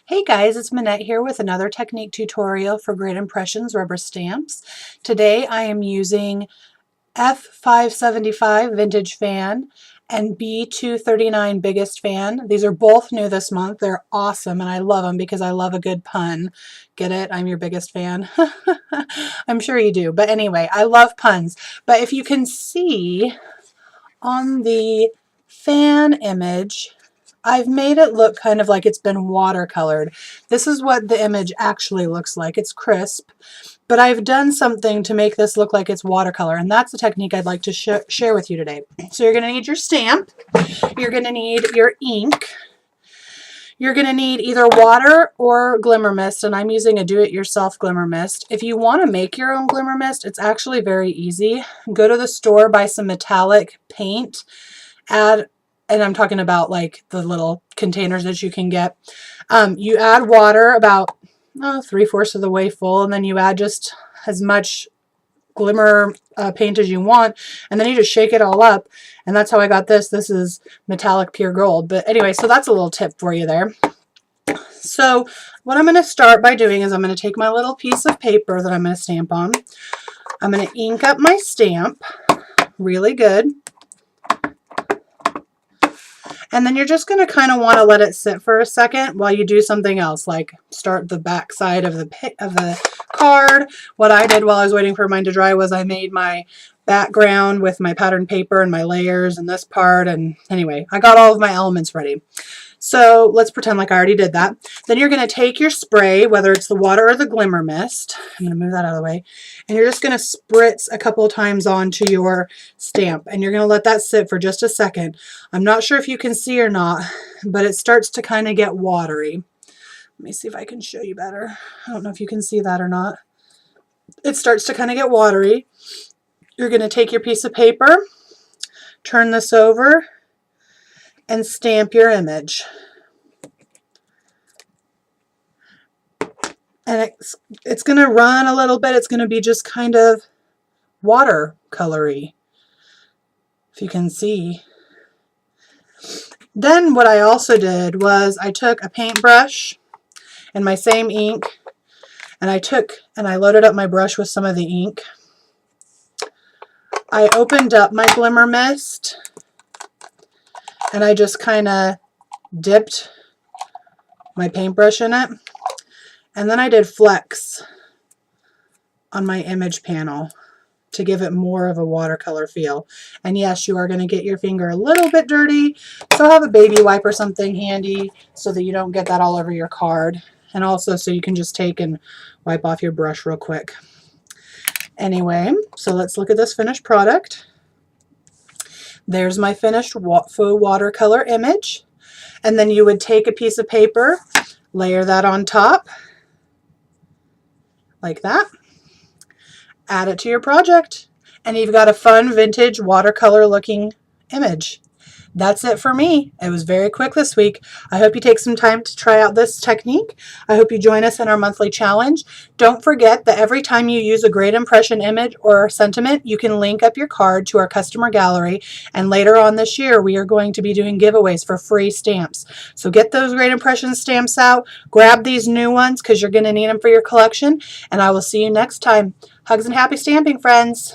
Hey guys, it's Minette here with another technique tutorial for Great Impressions rubber stamps. Today I am using F575 Vintage Fan and B239 Biggest Fan. These are both new this month. They're awesome and I love them because I love a good pun. Get it? I'm your biggest fan. I'm sure you do. But anyway, I love puns. But if you can see on the fan image, I've made it look kind of like it's been watercolored. This is what the image actually looks like. It's crisp, but I've done something to make this look like it's watercolor, and that's the technique I'd like to share with you today. So you're going to need your stamp. You're going to need your ink. You're going to need either water or glimmer mist, and I'm using a do-it-yourself glimmer mist. If you want to make your own glimmer mist, it's actually very easy. Go to the store, buy some metallic paint, add, and I'm talking about like the little containers that you can get. You add water about 3/4 of the way full, and then you add just as much glimmer paint as you want, and then you just shake it all up, and that's how I got this. This is metallic pure gold. But anyway, so that's a little tip for you there. So what I'm going to start by doing is I'm going to take my little piece of paper that I'm going to stamp on. I'm going to ink up my stamp really good. And then you're just going to kind of want to let it sit for a second while you do something else, like start the back side of the card. What I did while I was waiting for mine to dry was I made my background with my patterned paper and my layers and this part. And anyway, I got all of my elements ready. So let's pretend like I already did that. Then you're going to take your spray, whether it's the water or the glimmer mist. I'm going to move that out of the way. And you're just going to spritz a couple of times onto your stamp. And you're going to let that sit for just a second. I'm not sure if you can see or not, but it starts to kind of get watery. Let me see if I can show you better. I don't know if you can see that or not. It starts to kind of get watery. You're going to take your piece of paper, turn this over, and stamp your image. And it's going to run a little bit. It's going to be just kind of watercolory, if you can see. Then what I also did was I took a paintbrush and my same ink, and I loaded up my brush with some of the ink. I opened up my glimmer mist and I just kind of dipped my paintbrush in it. And then I did flecks on my image panel to give it more of a watercolor feel. And yes, you are going to get your finger a little bit dirty, so have a baby wipe or something handy so that you don't get that all over your card. And also so you can just take and wipe off your brush real quick. Anyway, so let's look at this finished product. There's my finished faux watercolor image. And then you would take a piece of paper, layer that on top, like that. Add it to your project, and you've got a fun vintage watercolor looking image. That's it for me. It was very quick this week. I hope you take some time to try out this technique. I hope you join us in our monthly challenge. Don't forget that every time you use a great impression image or sentiment, you can link up your card to our customer gallery. And later on this year, we are going to be doing giveaways for free stamps. So get those great impression stamps out. Grab these new ones because you're going to need them for your collection. And I will see you next time. Hugs and happy stamping, friends.